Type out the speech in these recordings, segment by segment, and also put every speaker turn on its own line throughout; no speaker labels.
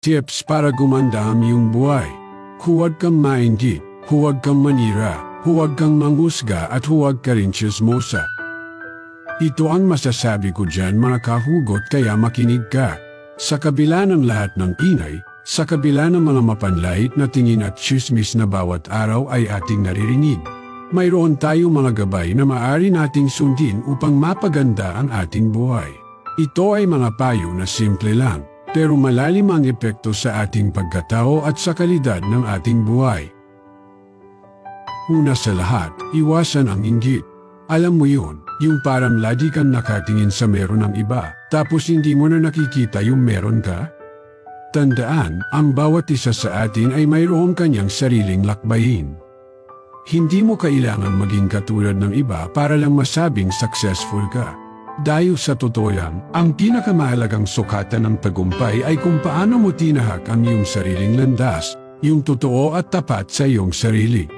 Tips para gumanda ang iyong buhay. Huwag kang mainggit, huwag kang manira, huwag kang manghusga at huwag ka rin tsismosa. Ito ang masasabi ko dyan mga kahugot, kaya makinig ka. Sa kabila ng lahat ng ingay, sa kabila ng mga mapanlait na tingin at tsismis na bawat araw ay ating naririnig, mayroon tayong mga gabay na maaari nating sundin upang mapaganda ang ating buhay. Ito ay mga payo na simple lang, pero malalim ang epekto sa ating pagkatao at sa kalidad ng ating buhay. Una sa lahat, iwasan ang inggit. Alam mo yun, yung parang lagi kang nakatingin sa meron ng iba, tapos hindi mo na nakikita yung meron ka? Tandaan, ang bawat isa sa atin ay mayroong kanyang sariling lakbayin. Hindi mo kailangan maging katulad ng iba para lang masabing successful ka. Dahil sa totoo yan, ang pinakamahalagang sukatan ng tagumpay ay kung paano mo tinahak ang iyong sariling landas, yung totoo at tapat sa iyong sarili.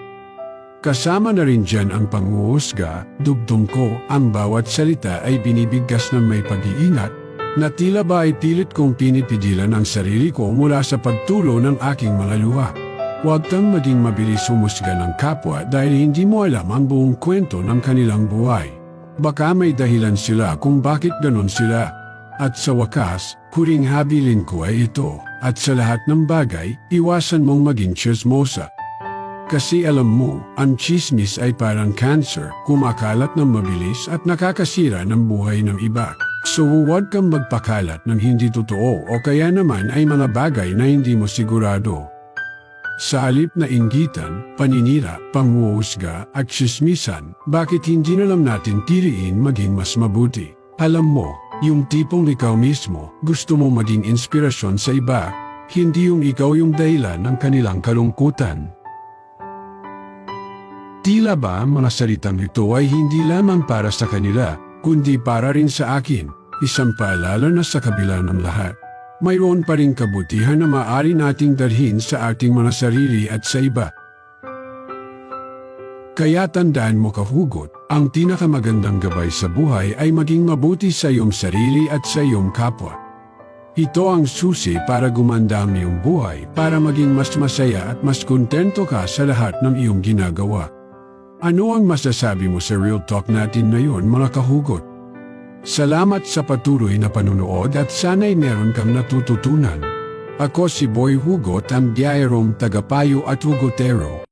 Kasama na rin dyan ang panghuhusga, dugtong ko, ang bawat salita ay binibigkas ng may pag-iingat, na tila ba ay pilit kong pinipigilan ang sarili ko mula sa pagtulo ng aking mga luha. Huwag kang maging mabilis humusga ng kapwa dahil hindi mo alam ang buong kwento ng kanilang buhay. Baka may dahilan sila kung bakit ganon sila. At sa wakas, huling habilin ko ay ito. At sa lahat ng bagay, iwasan mong maging tsismosa. Kasi alam mo, ang chismis ay parang cancer, kumakalat ng mabilis at nakakasira ng buhay ng iba. So huwag kang magpakalat ng hindi totoo o kaya naman ay mga bagay na hindi mo sigurado. Sa halip na inggitan, paninira, panghuhusga at tsismisan, bakit hindi na lang natin tiriin maging mas mabuti? Alam mo, yung tipong ikaw mismo, gusto mo maging inspirasyon sa iba, hindi yung ikaw yung dahilan ng kanilang kalungkutan. Tila ba ang mga salitang ito ay hindi lamang para sa kanila, kundi para rin sa akin, isang paalala na sa kabila ng lahat. Mayroon pa ring kabutihan na maaari nating dalhin sa ating mga sarili at sa iba. Kaya tandaan mo kahugot, ang pinakamagandang gabay sa buhay ay maging mabuti sa iyong sarili at sa iyong kapwa. Ito ang susi para gumanda ang iyong buhay, para maging mas masaya at mas kontento ka sa lahat ng iyong ginagawa. Ano ang masasabi mo sa Real Talk natin ngayon mga kahugot? Salamat sa patuloy na panunood at sana'y meron kang natututunan. Ako si Boy Hugot, ang biyahirong tagapayo at hugotero.